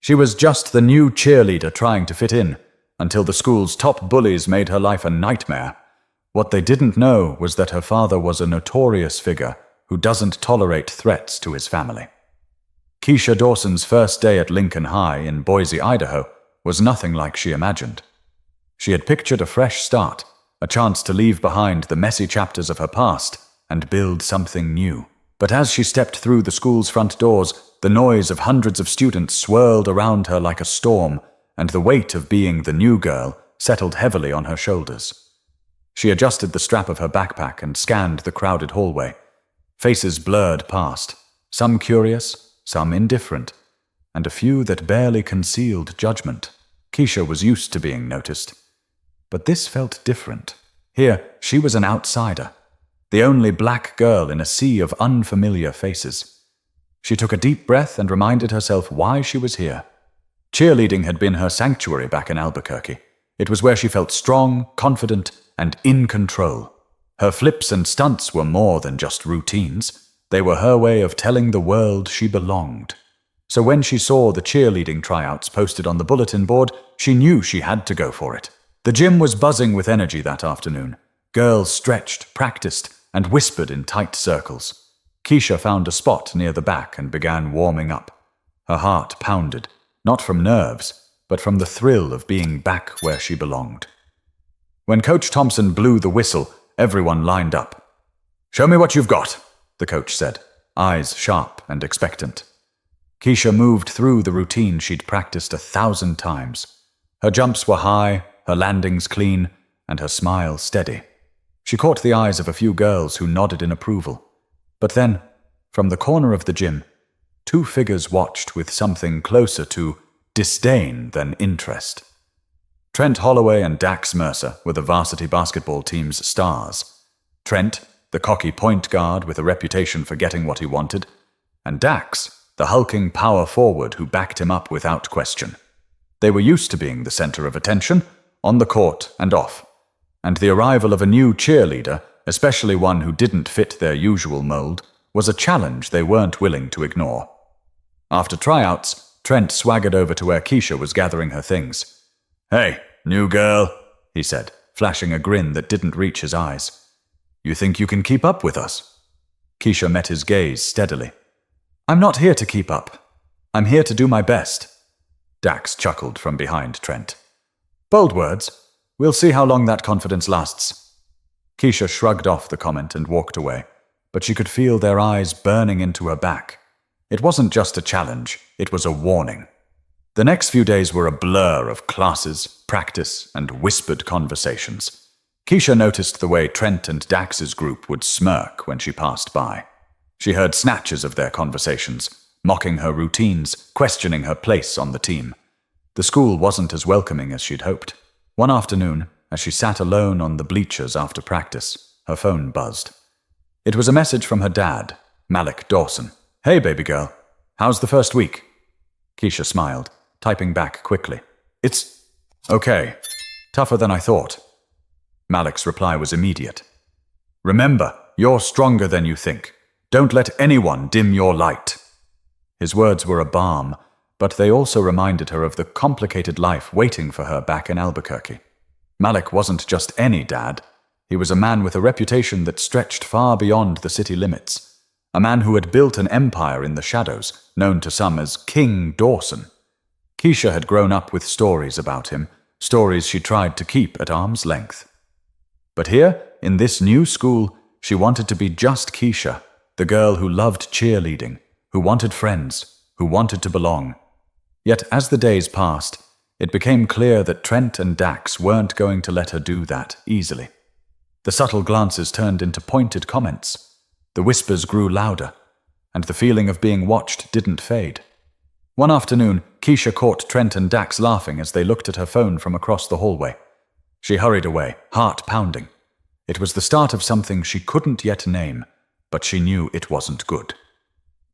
She was just the new cheerleader trying to fit in, until the school's top bullies made her life a nightmare. What they didn't know was that her father was a notorious figure who doesn't tolerate threats to his family. Keisha Dawson's first day at Lincoln High in Boise, Idaho, was nothing like she imagined. She had pictured a fresh start, a chance to leave behind the messy chapters of her past and build something new. But as she stepped through the school's front doors, the noise of hundreds of students swirled around her like a storm, and the weight of being the new girl settled heavily on her shoulders. She adjusted the strap of her backpack and scanned the crowded hallway. Faces blurred past, some curious, some indifferent, and a few that barely concealed judgment. Keisha was used to being noticed. But this felt different. Here, she was an outsider, the only black girl in a sea of unfamiliar faces. She took a deep breath and reminded herself why she was here. Cheerleading had been her sanctuary back in Albuquerque. It was where she felt strong, confident, and in control. Her flips and stunts were more than just routines. They were her way of telling the world she belonged. So when she saw the cheerleading tryouts posted on the bulletin board, she knew she had to go for it. The gym was buzzing with energy that afternoon. Girls stretched, practiced, and whispered in tight circles. Keisha found a spot near the back and began warming up. Her heart pounded, not from nerves, but from the thrill of being back where she belonged. When Coach Thompson blew the whistle, everyone lined up. "Show me what you've got," the coach said, eyes sharp and expectant. Keisha moved through the routine she'd practiced 1,000 times. Her jumps were high, her landings clean, and her smile steady. She caught the eyes of a few girls who nodded in approval. But then, from the corner of the gym, two figures watched with something closer to disdain than interest. Trent Holloway and Dax Mercer were the varsity basketball team's stars. Trent, the cocky point guard with a reputation for getting what he wanted, and Dax, the hulking power forward who backed him up without question. They were used to being the center of attention, on the court and off, and the arrival of a new cheerleader, especially one who didn't fit their usual mold, was a challenge they weren't willing to ignore. After tryouts, Trent swaggered over to where Keisha was gathering her things. "Hey, new girl," he said, flashing a grin that didn't reach his eyes. "You think you can keep up with us?" Keisha met his gaze steadily. "I'm not here to keep up. I'm here to do my best." Dax chuckled from behind Trent. "Bold words. We'll see how long that confidence lasts." Keisha shrugged off the comment and walked away, but she could feel their eyes burning into her back. It wasn't just a challenge, it was a warning. The next few days were a blur of classes, practice, and whispered conversations. Keisha noticed the way Trent and Dax's group would smirk when she passed by. She heard snatches of their conversations, mocking her routines, questioning her place on the team. The school wasn't as welcoming as she'd hoped. One afternoon, as she sat alone on the bleachers after practice, her phone buzzed. It was a message from her dad, Malik Dawson. "Hey, baby girl. How's the first week?" Keisha smiled, typing back quickly. "It's okay. Tougher than I thought." Malik's reply was immediate. "Remember, you're stronger than you think. Don't let anyone dim your light." His words were a balm, but they also reminded her of the complicated life waiting for her back in Albuquerque. Malik wasn't just any dad. He was a man with a reputation that stretched far beyond the city limits. A man who had built an empire in the shadows, known to some as King Dawson. Keisha had grown up with stories about him, stories she tried to keep at arm's length. But here, in this new school, she wanted to be just Keisha, the girl who loved cheerleading, who wanted friends, who wanted to belong. Yet as the days passed, it became clear that Trent and Dax weren't going to let her do that easily. The subtle glances turned into pointed comments. The whispers grew louder, and the feeling of being watched didn't fade. One afternoon, Keisha caught Trent and Dax laughing as they looked at her phone from across the hallway. She hurried away, heart pounding. It was the start of something she couldn't yet name, but she knew it wasn't good.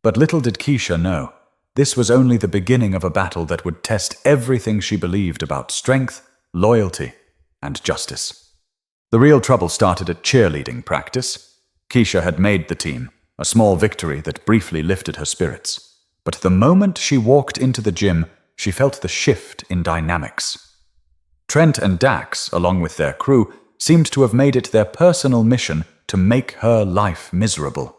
But little did Keisha know, this was only the beginning of a battle that would test everything she believed about strength, loyalty, and justice. The real trouble started at cheerleading practice. Keisha had made the team, a small victory that briefly lifted her spirits. But the moment she walked into the gym, she felt the shift in dynamics. Trent and Dax, along with their crew, seemed to have made it their personal mission to make her life miserable.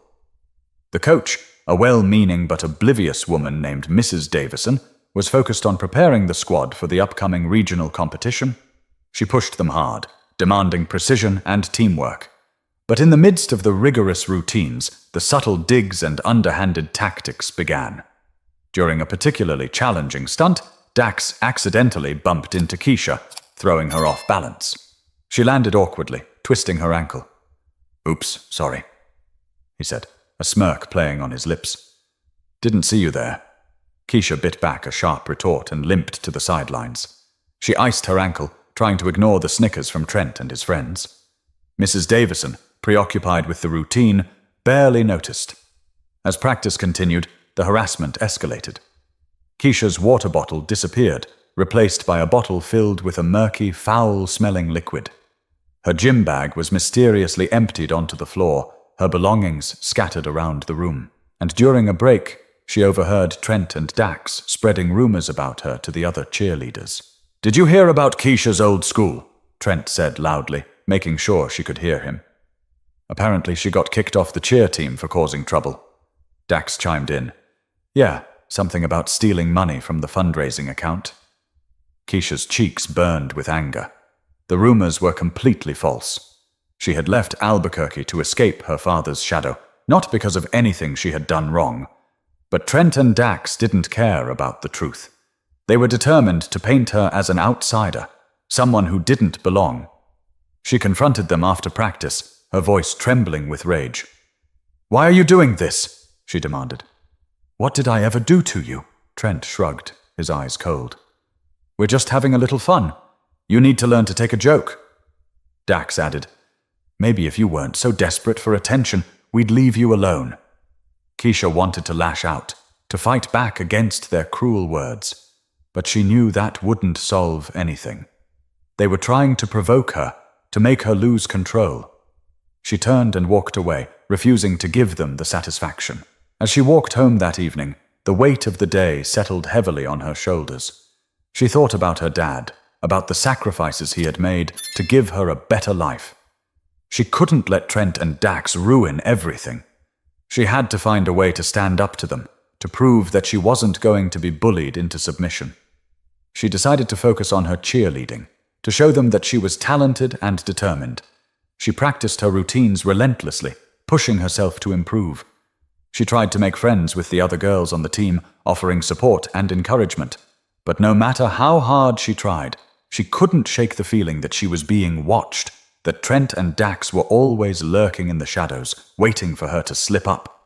The coach, a well-meaning but oblivious woman named Mrs. Davison, was focused on preparing the squad for the upcoming regional competition. She pushed them hard, demanding precision and teamwork. But in the midst of the rigorous routines, the subtle digs and underhanded tactics began. During a particularly challenging stunt, Dax accidentally bumped into Keisha, throwing her off balance. She landed awkwardly, twisting her ankle. "Oops, sorry," he said, a smirk playing on his lips. "Didn't see you there." Keisha bit back a sharp retort and limped to the sidelines. She iced her ankle, trying to ignore the snickers from Trent and his friends. Mrs. Davison, preoccupied with the routine, barely noticed. As practice continued, the harassment escalated. Keisha's water bottle disappeared, replaced by a bottle filled with a murky, foul-smelling liquid. Her gym bag was mysteriously emptied onto the floor, her belongings scattered around the room. And during a break, she overheard Trent and Dax spreading rumors about her to the other cheerleaders. "Did you hear about Keisha's old school?" Trent said loudly, making sure she could hear him. "Apparently she got kicked off the cheer team for causing trouble." Dax chimed in. "Yeah, something about stealing money from the fundraising account." Keisha's cheeks burned with anger. The rumors were completely false. She had left Albuquerque to escape her father's shadow, not because of anything she had done wrong. But Trent and Dax didn't care about the truth. They were determined to paint her as an outsider, someone who didn't belong. She confronted them after practice, her voice trembling with rage. "Why are you doing this?" she demanded. "What did I ever do to you?" Trent shrugged, his eyes cold. "We're just having a little fun. You need to learn to take a joke." Dax added, "Maybe if you weren't so desperate for attention, we'd leave you alone." Keisha wanted to lash out, to fight back against their cruel words, but she knew that wouldn't solve anything. They were trying to provoke her, to make her lose control. She turned and walked away, refusing to give them the satisfaction. As she walked home that evening, the weight of the day settled heavily on her shoulders. She thought about her dad, about the sacrifices he had made to give her a better life. She couldn't let Trent and Dax ruin everything. She had to find a way to stand up to them, to prove that she wasn't going to be bullied into submission. She decided to focus on her cheerleading, to show them that she was talented and determined. She practiced her routines relentlessly, pushing herself to improve. She tried to make friends with the other girls on the team, offering support and encouragement. But no matter how hard she tried, she couldn't shake the feeling that she was being watched, that Trent and Dax were always lurking in the shadows, waiting for her to slip up.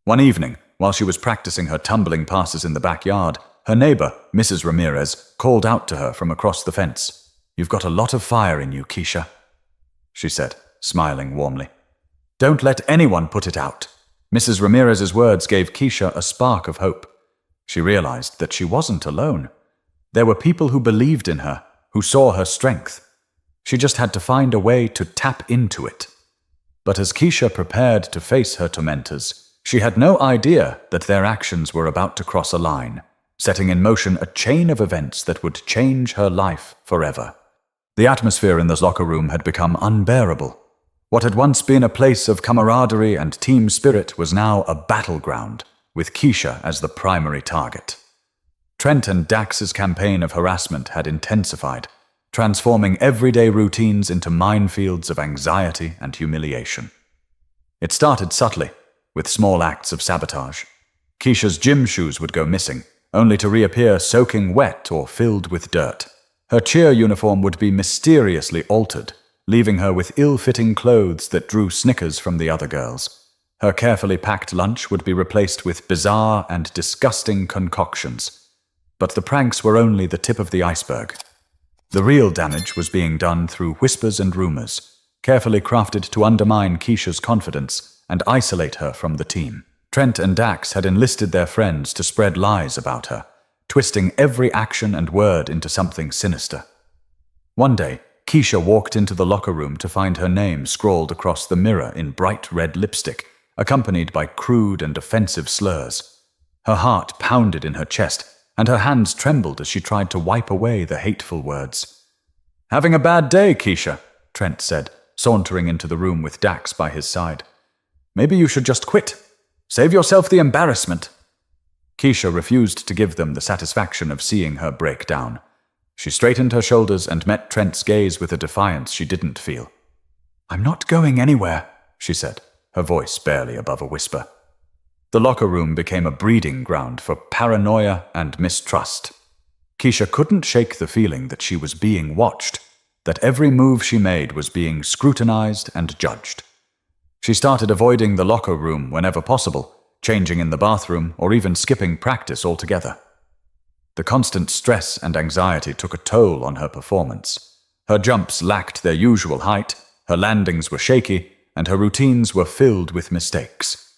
One evening, while she was practicing her tumbling passes in the backyard, her neighbor, Mrs. Ramirez, called out to her from across the fence. "You've got a lot of fire in you, Keisha," she said, smiling warmly. "Don't let anyone put it out." Mrs. Ramirez's words gave Keisha a spark of hope. She realized that she wasn't alone. There were people who believed in her, who saw her strength. She just had to find a way to tap into it. But as Keisha prepared to face her tormentors, she had no idea that their actions were about to cross a line, setting in motion a chain of events that would change her life forever. The atmosphere in the locker room had become unbearable. What had once been a place of camaraderie and team spirit was now a battleground, with Keisha as the primary target. Trent and Dax's campaign of harassment had intensified, transforming everyday routines into minefields of anxiety and humiliation. It started subtly, with small acts of sabotage. Keisha's gym shoes would go missing, only to reappear soaking wet or filled with dirt. Her cheer uniform would be mysteriously altered, leaving her with ill-fitting clothes that drew snickers from the other girls. Her carefully packed lunch would be replaced with bizarre and disgusting concoctions. But the pranks were only the tip of the iceberg. The real damage was being done through whispers and rumors, carefully crafted to undermine Keisha's confidence and isolate her from the team. Trent and Dax had enlisted their friends to spread lies about her, twisting every action and word into something sinister. One day, Keisha walked into the locker room to find her name scrawled across the mirror in bright red lipstick, accompanied by crude and offensive slurs. Her heart pounded in her chest, and her hands trembled as she tried to wipe away the hateful words. "Having a bad day, Keisha," Trent said, sauntering into the room with Dax by his side. "Maybe you should just quit. Save yourself the embarrassment." Keisha refused to give them the satisfaction of seeing her break down. She straightened her shoulders and met Trent's gaze with a defiance she didn't feel. "I'm not going anywhere," she said, her voice barely above a whisper. The locker room became a breeding ground for paranoia and mistrust. Keisha couldn't shake the feeling that she was being watched, that every move she made was being scrutinized and judged. She started avoiding the locker room whenever possible, changing in the bathroom or even skipping practice altogether. The constant stress and anxiety took a toll on her performance. Her jumps lacked their usual height, her landings were shaky, and her routines were filled with mistakes.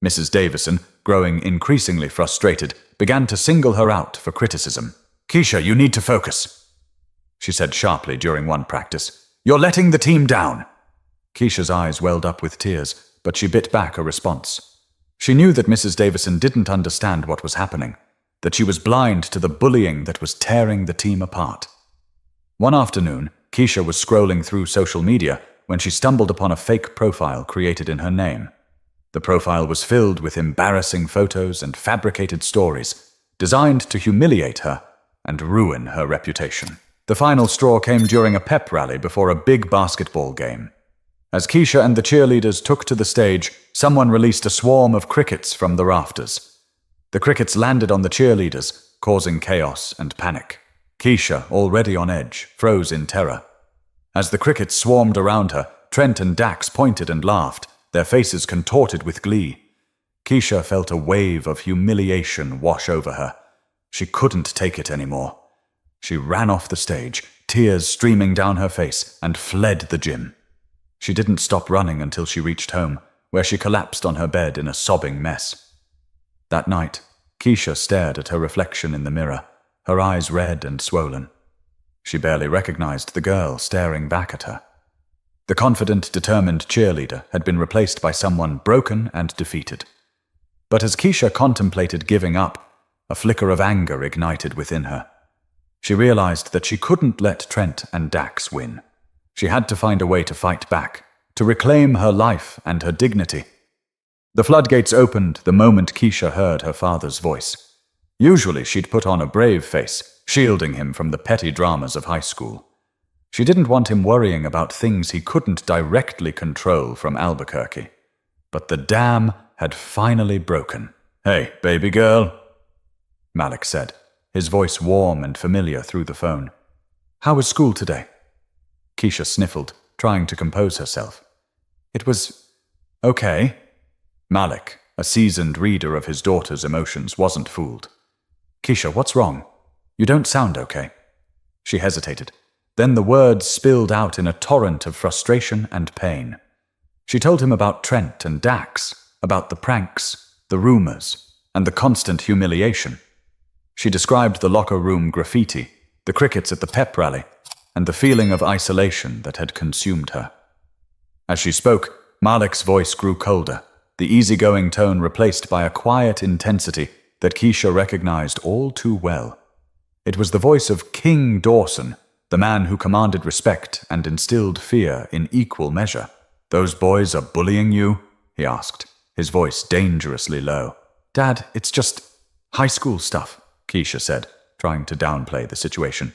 Mrs. Davison, growing increasingly frustrated, began to single her out for criticism. "Keisha, you need to focus," she said sharply during one practice. "You're letting the team down." Keisha's eyes welled up with tears, but she bit back a response. She knew that Mrs. Davison didn't understand what was happening, that she was blind to the bullying that was tearing the team apart. One afternoon, Keisha was scrolling through social media when she stumbled upon a fake profile created in her name. The profile was filled with embarrassing photos and fabricated stories, designed to humiliate her and ruin her reputation. The final straw came during a pep rally before a big basketball game. As Keisha and the cheerleaders took to the stage, someone released a swarm of crickets from the rafters. The crickets landed on the cheerleaders, causing chaos and panic. Keisha, already on edge, froze in terror. As the crickets swarmed around her, Trent and Dax pointed and laughed, their faces contorted with glee. Keisha felt a wave of humiliation wash over her. She couldn't take it anymore. She ran off the stage, tears streaming down her face, and fled the gym. She didn't stop running until she reached home, where she collapsed on her bed in a sobbing mess. That night, Keisha stared at her reflection in the mirror, her eyes red and swollen. She barely recognized the girl staring back at her. The confident, determined cheerleader had been replaced by someone broken and defeated. But as Keisha contemplated giving up, a flicker of anger ignited within her. She realized that she couldn't let Trent and Dax win. She had to find a way to fight back, to reclaim her life and her dignity. The floodgates opened the moment Keisha heard her father's voice. Usually she'd put on a brave face, shielding him from the petty dramas of high school. She didn't want him worrying about things he couldn't directly control from Albuquerque. But the dam had finally broken. "Hey, baby girl," Malik said, his voice warm and familiar through the phone. "How was school today?" Keisha sniffled, trying to compose herself. "It was okay." Malik, a seasoned reader of his daughter's emotions, wasn't fooled. "Keisha, what's wrong? You don't sound okay." She hesitated. Then the words spilled out in a torrent of frustration and pain. She told him about Trent and Dax, about the pranks, the rumors, and the constant humiliation. She described the locker room graffiti, the crickets at the pep rally, and the feeling of isolation that had consumed her. As she spoke, Malik's voice grew colder, the easygoing tone replaced by a quiet intensity that Keisha recognized all too well. It was the voice of King Dawson, the man who commanded respect and instilled fear in equal measure. "Those boys are bullying you?" he asked, his voice dangerously low. "Dad, it's just high school stuff," Keisha said, trying to downplay the situation.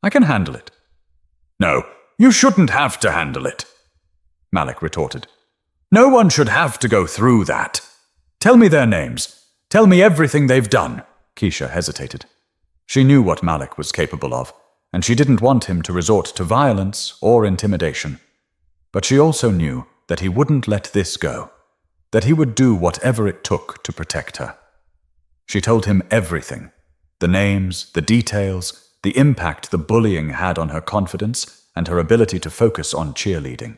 "I can handle it." "No, you shouldn't have to handle it," Malik retorted. "No one should have to go through that. Tell me their names. Tell me everything they've done." Keisha hesitated. She knew what Malik was capable of, and she didn't want him to resort to violence or intimidation. But she also knew that he wouldn't let this go, that he would do whatever it took to protect her. She told him everything, the names, the details, the impact the bullying had on her confidence and her ability to focus on cheerleading.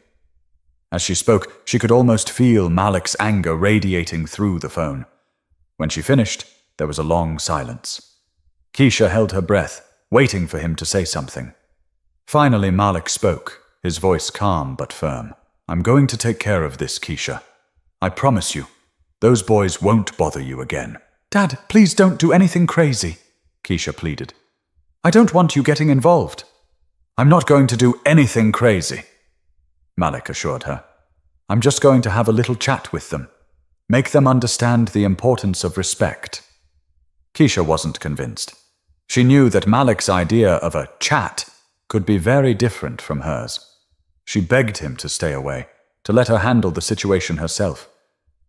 As she spoke, she could almost feel Malik's anger radiating through the phone. When she finished, there was a long silence. Keisha held her breath, waiting for him to say something. Finally, Malik spoke, his voice calm but firm. "I'm going to take care of this, Keisha. I promise you, those boys won't bother you again." "Dad, please don't do anything crazy," Keisha pleaded. "I don't want you getting involved." "I'm not going to do anything crazy," Malik assured her. "I'm just going to have a little chat with them. Make them understand the importance of respect." Keisha wasn't convinced. She knew that Malik's idea of a chat could be very different from hers. She begged him to stay away, to let her handle the situation herself.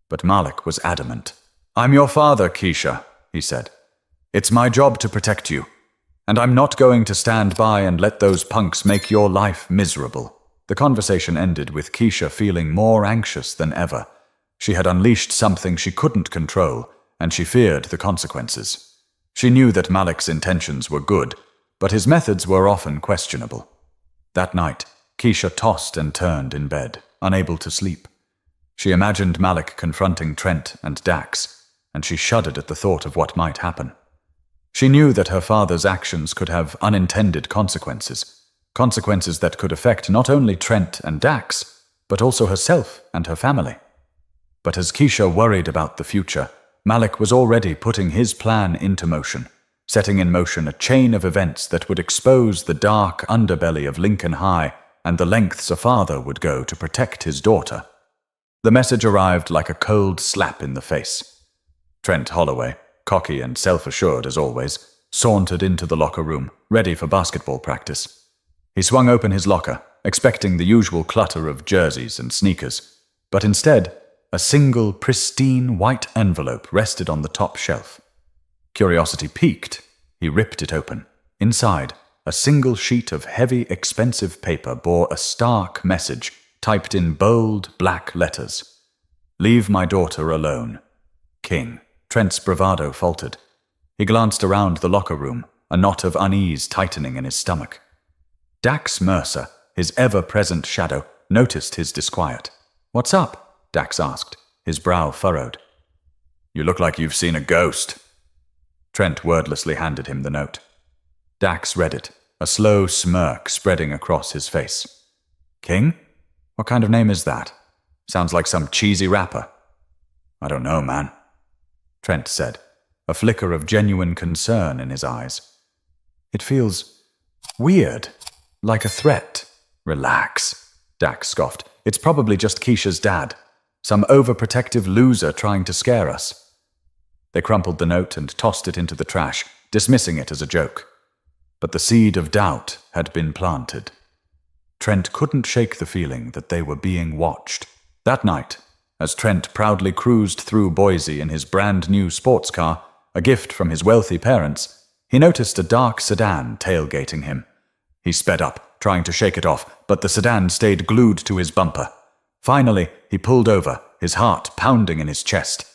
But Malik was adamant. "I'm your father, Keisha," he said. "It's my job to protect you, and I'm not going to stand by and let those punks make your life miserable." The conversation ended with Keisha feeling more anxious than ever. She had unleashed something she couldn't control, and she feared the consequences. She knew that Malik's intentions were good, but his methods were often questionable. That night, Keisha tossed and turned in bed, unable to sleep. She imagined Malik confronting Trent and Dax, and she shuddered at the thought of what might happen. She knew that her father's actions could have unintended consequences, consequences that could affect not only Trent and Dax, but also herself and her family. But as Keisha worried about the future, Malik was already putting his plan into motion, setting in motion a chain of events that would expose the dark underbelly of Lincoln High and the lengths a father would go to protect his daughter. The message arrived like a cold slap in the face. Trent Holloway, cocky and self-assured as always, sauntered into the locker room, ready for basketball practice. He swung open his locker, expecting the usual clutter of jerseys and sneakers, but instead, a single, pristine white envelope rested on the top shelf. Curiosity piqued. He ripped it open. Inside, a single sheet of heavy, expensive paper bore a stark message typed in bold, black letters. "Leave my daughter alone. King." Trent's bravado faltered. He glanced around the locker room, a knot of unease tightening in his stomach. Dax Mercer, his ever-present shadow, noticed his disquiet. "What's up?" Dax asked, his brow furrowed. "You look like you've seen a ghost." Trent wordlessly handed him the note. Dax read it, a slow smirk spreading across his face. "King? What kind of name is that? Sounds like some cheesy rapper." "I don't know, man," Trent said, a flicker of genuine concern in his eyes. "It feels weird, like a threat." "Relax," Dax scoffed. "It's probably just Keisha's dad. Some overprotective loser trying to scare us." They crumpled the note and tossed it into the trash, dismissing it as a joke. But the seed of doubt had been planted. Trent couldn't shake the feeling that they were being watched. That night, as Trent proudly cruised through Boise in his brand-new sports car, a gift from his wealthy parents, he noticed a dark sedan tailgating him. He sped up, trying to shake it off, but the sedan stayed glued to his bumper. Finally, he pulled over, his heart pounding in his chest.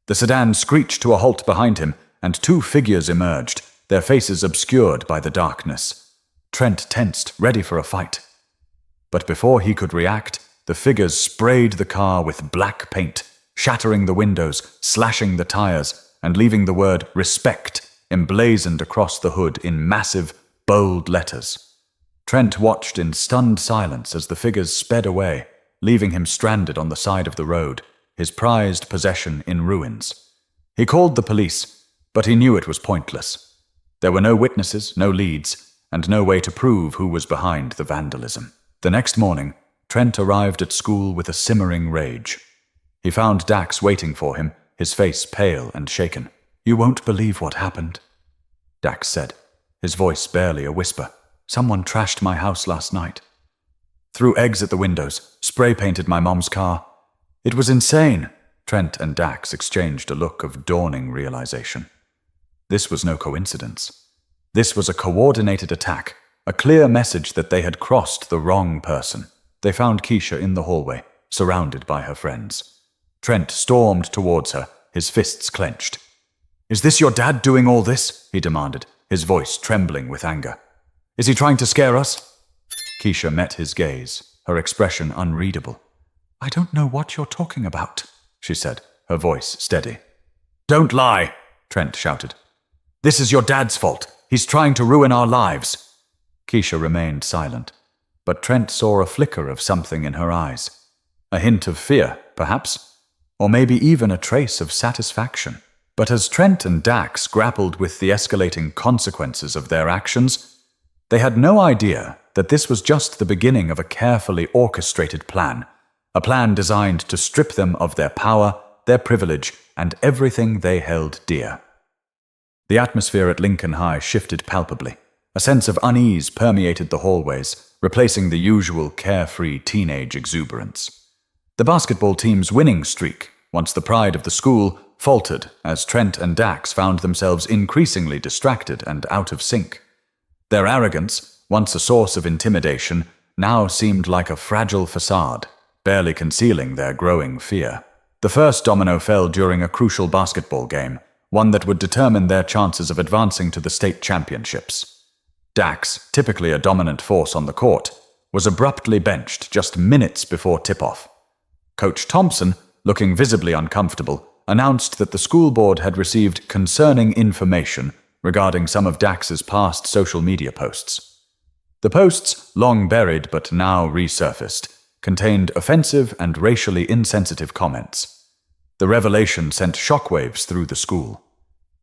The sedan screeched to a halt behind him, and two figures emerged, their faces obscured by the darkness. Trent tensed, ready for a fight. But before he could react, the figures sprayed the car with black paint, shattering the windows, slashing the tires, and leaving the word "respect" emblazoned across the hood in massive, bold letters. Trent watched in stunned silence as the figures sped away, leaving him stranded on the side of the road, his prized possession in ruins. He called the police, but he knew it was pointless. There were no witnesses, no leads, and no way to prove who was behind the vandalism. The next morning, Trent arrived at school with a simmering rage. He found Dax waiting for him, his face pale and shaken. "You won't believe what happened," Dax said, his voice barely a whisper. "Someone trashed my house last night. Threw eggs at the windows, spray-painted my mom's car. It was insane." Trent and Dax exchanged a look of dawning realization. This was no coincidence. This was a coordinated attack, a clear message that they had crossed the wrong person. They found Keisha in the hallway, surrounded by her friends. Trent stormed towards her, his fists clenched. "Is this your dad doing all this?" he demanded, his voice trembling with anger. "Is he trying to scare us?" Keisha met his gaze, her expression unreadable. "I don't know what you're talking about," she said, her voice steady. "Don't lie," Trent shouted. "This is your dad's fault. He's trying to ruin our lives." Keisha remained silent, but Trent saw a flicker of something in her eyes. A hint of fear, perhaps, or maybe even a trace of satisfaction. But as Trent and Dax grappled with the escalating consequences of their actions, they had no idea that this was just the beginning of a carefully orchestrated plan, a plan designed to strip them of their power, their privilege, and everything they held dear. The atmosphere at Lincoln High shifted palpably. A sense of unease permeated the hallways, replacing the usual carefree teenage exuberance. The basketball team's winning streak, once the pride of the school, faltered as Trent and Dax found themselves increasingly distracted and out of sync. Their arrogance, once a source of intimidation, now seemed like a fragile facade, barely concealing their growing fear. The first domino fell during a crucial basketball game, one that would determine their chances of advancing to the state championships. Dax, typically a dominant force on the court, was abruptly benched just minutes before tip-off. Coach Thompson, looking visibly uncomfortable, announced that the school board had received concerning information regarding some of Dax's past social media posts. The posts, long buried but now resurfaced, contained offensive and racially insensitive comments. The revelation sent shockwaves through the school.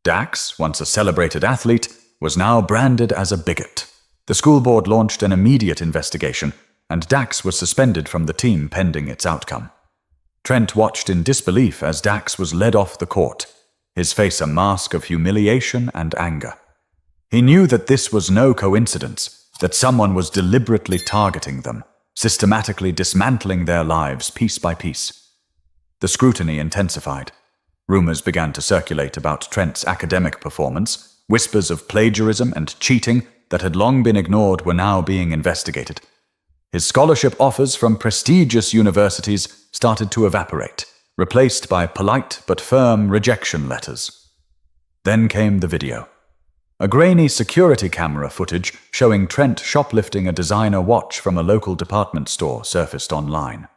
Dax, once a celebrated athlete, was now branded as a bigot. The school board launched an immediate investigation, and Dax was suspended from the team pending its outcome. Trent watched in disbelief as Dax was led off the court, his face a mask of humiliation and anger. He knew that this was no coincidence, that someone was deliberately targeting them, systematically dismantling their lives piece by piece. The scrutiny intensified. Rumors began to circulate about Trent's academic performance. Whispers of plagiarism and cheating that had long been ignored were now being investigated. His scholarship offers from prestigious universities started to evaporate, replaced by polite but firm rejection letters. Then came the video. A grainy security camera footage showing Trent shoplifting a designer watch from a local department store surfaced online.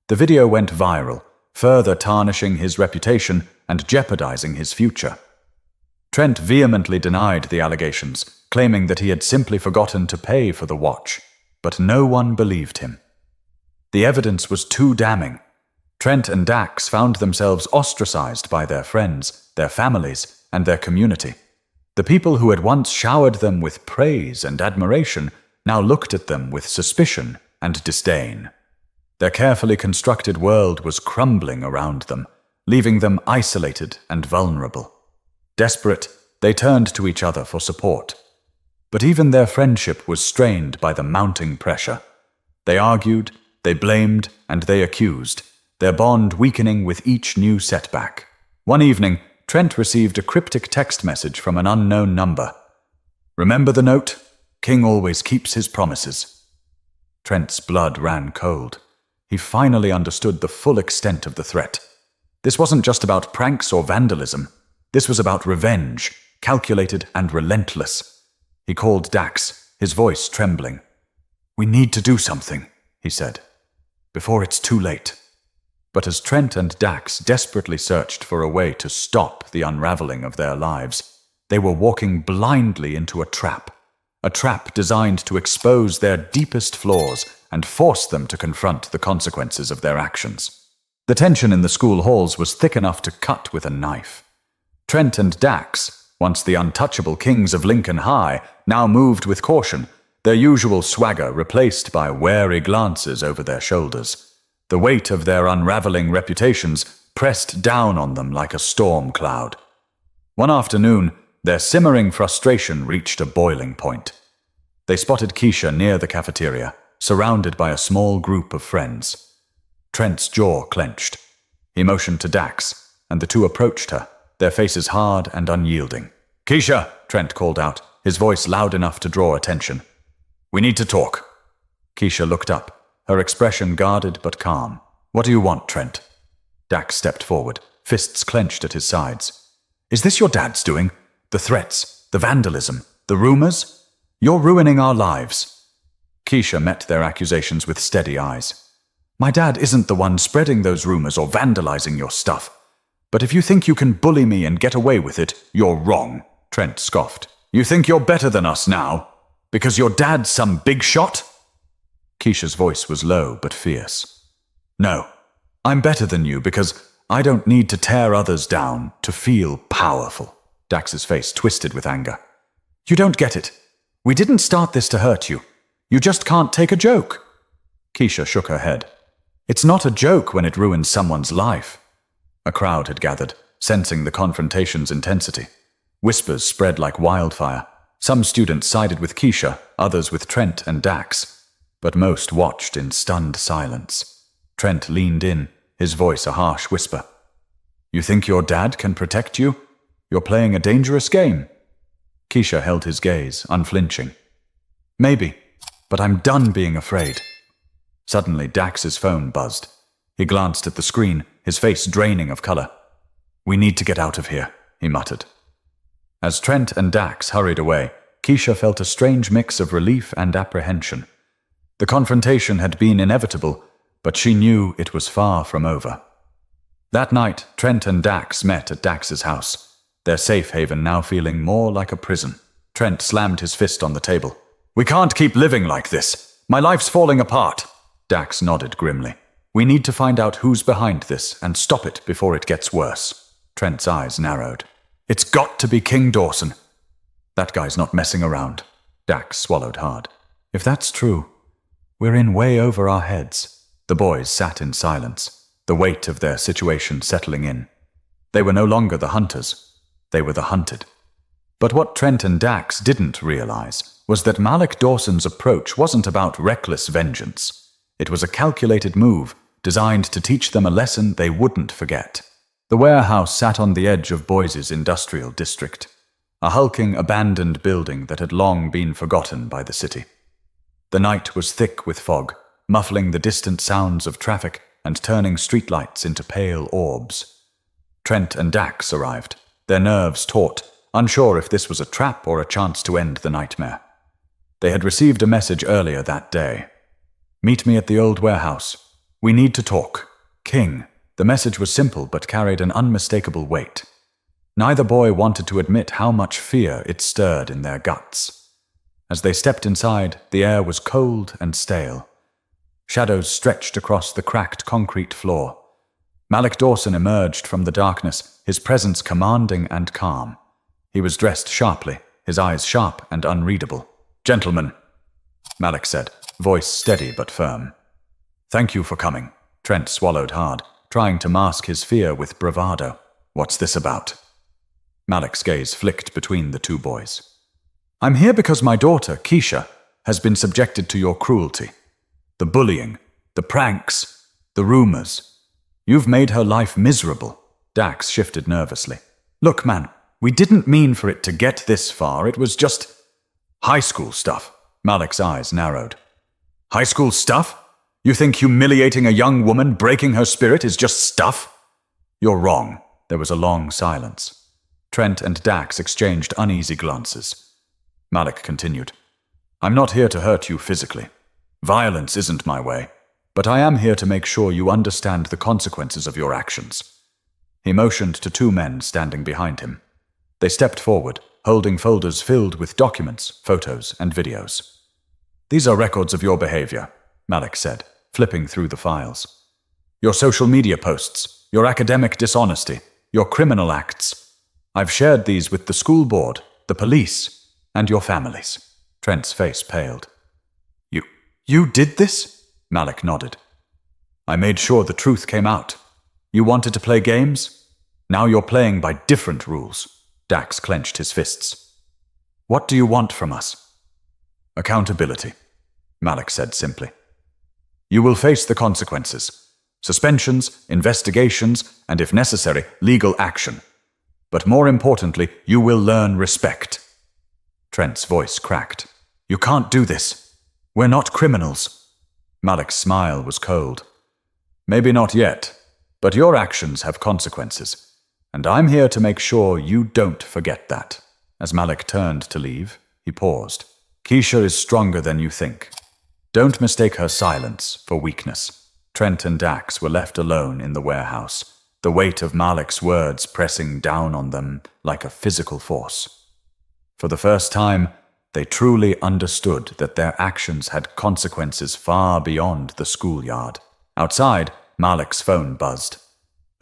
The video went viral, further tarnishing his reputation and jeopardizing his future. Trent vehemently denied the allegations, claiming that he had simply forgotten to pay for the watch, but no one believed him. The evidence was too damning. Trent and Dax found themselves ostracized by their friends, their families, and their community. The people who had once showered them with praise and admiration now looked at them with suspicion and disdain. Their carefully constructed world was crumbling around them, leaving them isolated and vulnerable. Desperate, they turned to each other for support. But even their friendship was strained by the mounting pressure. They argued, they blamed, and they accused, their bond weakening with each new setback. One evening, Trent received a cryptic text message from an unknown number. "Remember the note? King always keeps his promises." Trent's blood ran cold. He finally understood the full extent of the threat. This wasn't just about pranks or vandalism. This was about revenge, calculated and relentless. He called Dax, his voice trembling. "We need to do something," he said, "before it's too late." But as Trent and Dax desperately searched for a way to stop the unraveling of their lives, they were walking blindly into a trap designed to expose their deepest flaws and force them to confront the consequences of their actions. The tension in the school halls was thick enough to cut with a knife. Trent and Dax, once the untouchable kings of Lincoln High, now moved with caution, their usual swagger replaced by wary glances over their shoulders. The weight of their unraveling reputations pressed down on them like a storm cloud. One afternoon, their simmering frustration reached a boiling point. They spotted Keisha near the cafeteria, surrounded by a small group of friends. Trent's jaw clenched. He motioned to Dax, and the two approached her, their faces hard and unyielding. "Keisha!" Trent called out, his voice loud enough to draw attention. "We need to talk." Keisha looked up, her expression guarded but calm. "What do you want, Trent?" Dax stepped forward, fists clenched at his sides. "Is this your dad's doing? The threats, the vandalism, the rumors? You're ruining our lives." Keisha met their accusations with steady eyes. "My dad isn't the one spreading those rumors or vandalizing your stuff. But if you think you can bully me and get away with it, you're wrong," Trent scoffed. "You think you're better than us now? Because your dad's some big shot?" Keisha's voice was low but fierce. "No, I'm better than you because I don't need to tear others down to feel powerful. Dax's face twisted with anger. You don't get it. We didn't start this to hurt you. You just can't take a joke. Keisha shook her head. It's not a joke when it ruins someone's life. A crowd had gathered, sensing the confrontation's intensity. Whispers spread like wildfire. Some students sided with Keisha, others with Trent and Dax. But most watched in stunned silence. Trent leaned in, his voice a harsh whisper. You think your dad can protect you? You're playing a dangerous game. Keisha held his gaze, unflinching. Maybe, but I'm done being afraid. Suddenly, Dax's phone buzzed. He glanced at the screen, his face draining of color. We need to get out of here, he muttered. As Trent and Dax hurried away, Keisha felt a strange mix of relief and apprehension. The confrontation had been inevitable, but she knew it was far from over. That night, Trent and Dax met at Dax's house, their safe haven now feeling more like a prison. Trent slammed his fist on the table. We can't keep living like this. My life's falling apart. Dax nodded grimly. We need to find out who's behind this and stop it before it gets worse. Trent's eyes narrowed. It's got to be King Dawson. That guy's not messing around. Dax swallowed hard. If that's true, we're in way over our heads. The boys sat in silence, the weight of their situation settling in. They were no longer the hunters. They were the hunted. But what Trent and Dax didn't realize was that Malik Dawson's approach wasn't about reckless vengeance. It was a calculated move designed to teach them a lesson they wouldn't forget. The warehouse sat on the edge of Boise's industrial district, a hulking, abandoned building that had long been forgotten by the city. The night was thick with fog, muffling the distant sounds of traffic and turning streetlights into pale orbs. Trent and Dax arrived, their nerves taut, unsure if this was a trap or a chance to end the nightmare. They had received a message earlier that day. Meet me at the old warehouse. We need to talk. King. The message was simple but carried an unmistakable weight. Neither boy wanted to admit how much fear it stirred in their guts. As they stepped inside, the air was cold and stale. Shadows stretched across the cracked concrete floor. Malik Dawson emerged from the darkness, his presence commanding and calm. He was dressed sharply, his eyes sharp and unreadable. Gentlemen, Malik said, voice steady but firm. Thank you for coming. Trent swallowed hard, trying to mask his fear with bravado. What's this about? Malik's gaze flicked between the two boys. I'm here because my daughter, Keisha, has been subjected to your cruelty. The bullying, the pranks, the rumors. You've made her life miserable. Dax shifted nervously. Look, man, we didn't mean for it to get this far. It was just high school stuff. Malik's eyes narrowed. High school stuff? You think humiliating a young woman, breaking her spirit, is just stuff? You're wrong. There was a long silence. Trent and Dax exchanged uneasy glances. Malik continued. I'm not here to hurt you physically. Violence isn't my way, but I am here to make sure you understand the consequences of your actions. He motioned to two men standing behind him. They stepped forward, holding folders filled with documents, photos, and videos. These are records of your behavior, Malik said, flipping through the files. Your social media posts, your academic dishonesty, your criminal acts. I've shared these with the school board, the police, and your families. Trent's face paled. You did this? Malik nodded. I made sure the truth came out. You wanted to play games? Now you're playing by different rules. Dax clenched his fists. What do you want from us? Accountability, Malik said simply. You will face the consequences. Suspensions, investigations, and if necessary, legal action. But more importantly, you will learn respect. Trent's voice cracked. You can't do this. We're not criminals. Malik's smile was cold. Maybe not yet, but your actions have consequences, and I'm here to make sure you don't forget that. As Malik turned to leave, he paused. Keisha is stronger than you think. Don't mistake her silence for weakness. Trent and Dax were left alone in the warehouse, the weight of Malik's words pressing down on them like a physical force. For the first time, they truly understood that their actions had consequences far beyond the schoolyard. Outside, Malik's phone buzzed.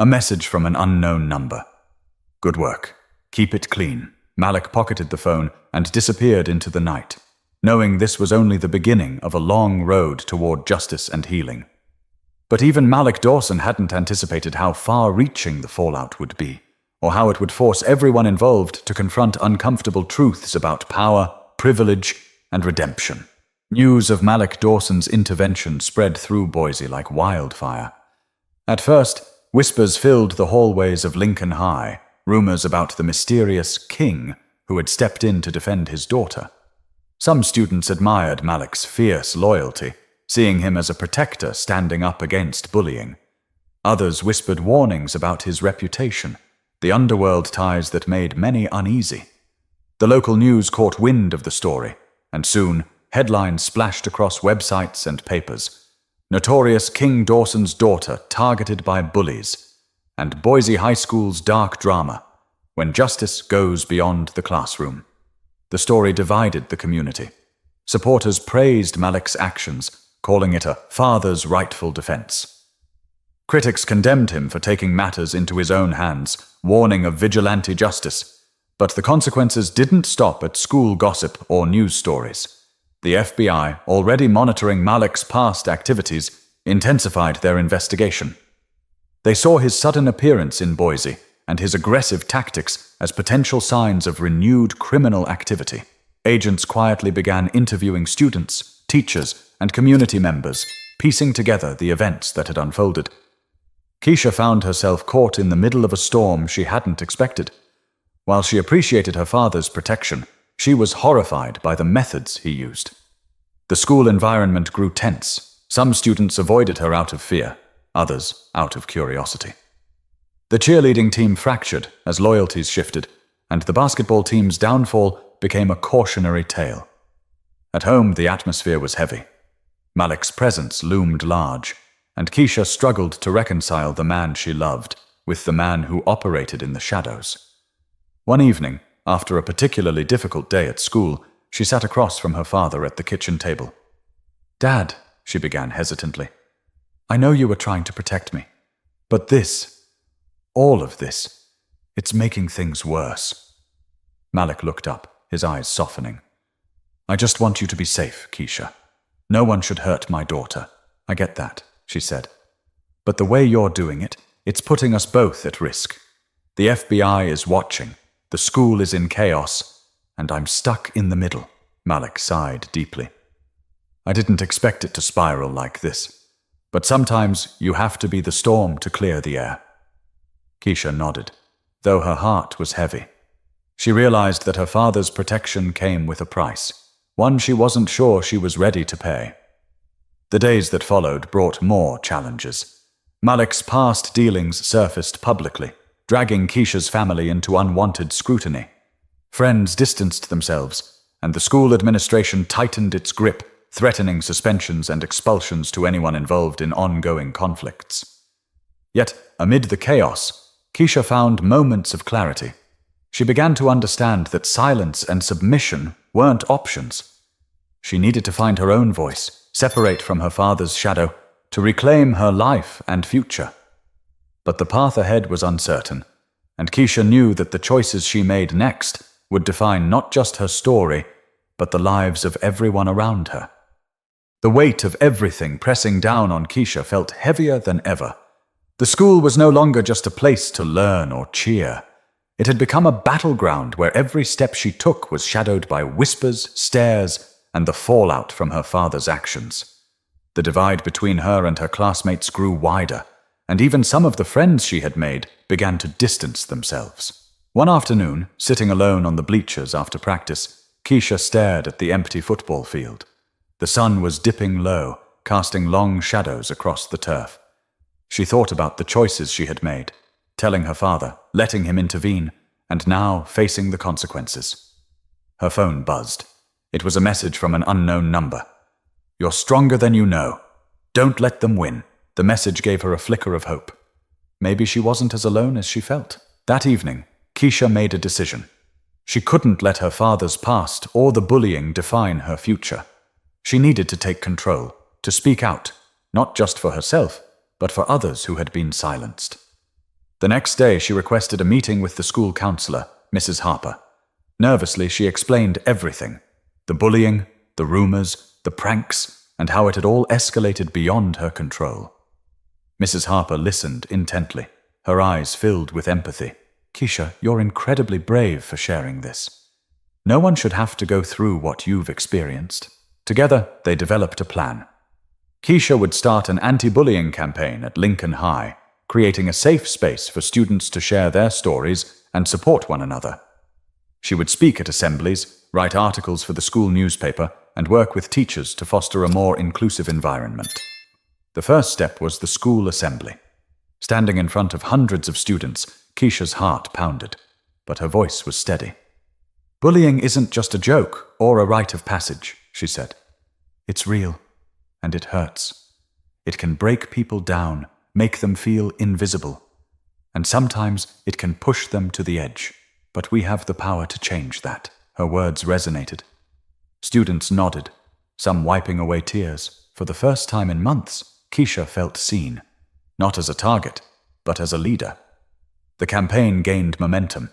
A message from an unknown number. Good work. Keep it clean. Malik pocketed the phone and disappeared into the night, knowing this was only the beginning of a long road toward justice and healing. But even Malik Dawson hadn't anticipated how far-reaching the fallout would be, or how it would force everyone involved to confront uncomfortable truths about power, privilege, and redemption. News of Malik Dawson's intervention spread through Boise like wildfire. At first, whispers filled the hallways of Lincoln High, rumors about the mysterious king who had stepped in to defend his daughter. Some students admired Malik's fierce loyalty, seeing him as a protector standing up against bullying. Others whispered warnings about his reputation, the underworld ties that made many uneasy. The local news caught wind of the story, and soon headlines splashed across websites and papers. Notorious King Dawson's daughter targeted by bullies, and Boise High School's dark drama, when justice goes beyond the classroom. The story divided the community. Supporters praised Malik's actions, calling it a father's rightful defense. Critics condemned him for taking matters into his own hands, warning of vigilante justice. But the consequences didn't stop at school gossip or news stories. The FBI, already monitoring Malik's past activities, intensified their investigation. They saw his sudden appearance in Boise and his aggressive tactics as potential signs of renewed criminal activity. Agents quietly began interviewing students, teachers, and community members, piecing together the events that had unfolded. Keisha found herself caught in the middle of a storm she hadn't expected. While she appreciated her father's protection, she was horrified by the methods he used. The school environment grew tense. Some students avoided her out of fear, others out of curiosity. The cheerleading team fractured as loyalties shifted, and the basketball team's downfall became a cautionary tale. At home, the atmosphere was heavy. Malik's presence loomed large, and Keisha struggled to reconcile the man she loved with the man who operated in the shadows. One evening, after a particularly difficult day at school, she sat across from her father at the kitchen table. "Dad," she began hesitantly, "I know you were trying to protect me, but all of this, it's making things worse." Malik looked up, his eyes softening. "I just want you to be safe, Keisha. No one should hurt my daughter. I get that," she said. "But the way you're doing it, it's putting us both at risk. The FBI is watching, the school is in chaos, and I'm stuck in the middle." Malik sighed deeply. "I didn't expect it to spiral like this, but sometimes you have to be the storm to clear the air." Keisha nodded, though her heart was heavy. She realized that her father's protection came with a price, one she wasn't sure she was ready to pay. The days that followed brought more challenges. Malik's past dealings surfaced publicly, dragging Keisha's family into unwanted scrutiny. Friends distanced themselves, and the school administration tightened its grip, threatening suspensions and expulsions to anyone involved in ongoing conflicts. Yet, amid the chaos, Keisha found moments of clarity. She began to understand that silence and submission weren't options. She needed to find her own voice, separate from her father's shadow, to reclaim her life and future. But the path ahead was uncertain, and Keisha knew that the choices she made next would define not just her story, but the lives of everyone around her. The weight of everything pressing down on Keisha felt heavier than ever. The school was no longer just a place to learn or cheer. It had become a battleground where every step she took was shadowed by whispers, stares, and the fallout from her father's actions. The divide between her and her classmates grew wider, and even some of the friends she had made began to distance themselves. One afternoon, sitting alone on the bleachers after practice, Keisha stared at the empty football field. The sun was dipping low, casting long shadows across the turf. She thought about the choices she had made, telling her father, letting him intervene, and now facing the consequences. Her phone buzzed. It was a message from an unknown number. "You're stronger than you know. Don't let them win." The message gave her a flicker of hope. Maybe she wasn't as alone as she felt. That evening, Keisha made a decision. She couldn't let her father's past or the bullying define her future. She needed to take control, to speak out, not just for herself, but for others who had been silenced. The next day, she requested a meeting with the school counselor, Mrs. Harper. Nervously, she explained everything: the bullying, the rumors, the pranks, and how it had all escalated beyond her control. Mrs. Harper listened intently, her eyes filled with empathy. "Keisha, you're incredibly brave for sharing this. No one should have to go through what you've experienced." Together, they developed a plan. Keisha would start an anti-bullying campaign at Lincoln High, creating a safe space for students to share their stories and support one another. She would speak at assemblies, write articles for the school newspaper, and work with teachers to foster a more inclusive environment. The first step was the school assembly. Standing in front of hundreds of students, Keisha's heart pounded, but her voice was steady. "Bullying isn't just a joke or a rite of passage," she said. "It's real, and it hurts. It can break people down, make them feel invisible, and sometimes it can push them to the edge. But we have the power to change that." Her words resonated. Students nodded, some wiping away tears. For the first time in months, Keisha felt seen, not as a target, but as a leader. The campaign gained momentum.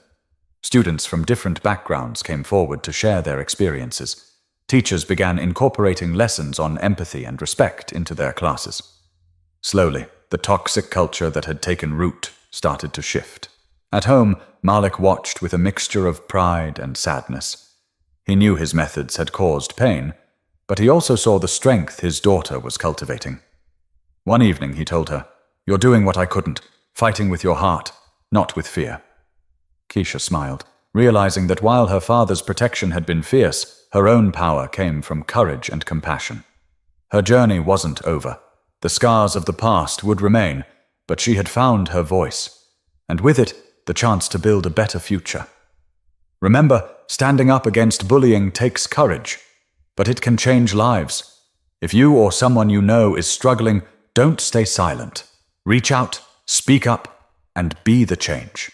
Students from different backgrounds came forward to share their experiences. Teachers began incorporating lessons on empathy and respect into their classes. Slowly, the toxic culture that had taken root started to shift. At home, Malik watched with a mixture of pride and sadness. He knew his methods had caused pain, but he also saw the strength his daughter was cultivating. One evening, he told her, "You're doing what I couldn't, fighting with your heart, not with fear." Keisha smiled, realizing that while her father's protection had been fierce, her own power came from courage and compassion. Her journey wasn't over. The scars of the past would remain, but she had found her voice, and with it, the chance to build a better future. Remember, standing up against bullying takes courage, but it can change lives. If you or someone you know is struggling, don't stay silent. Reach out, speak up, and be the change.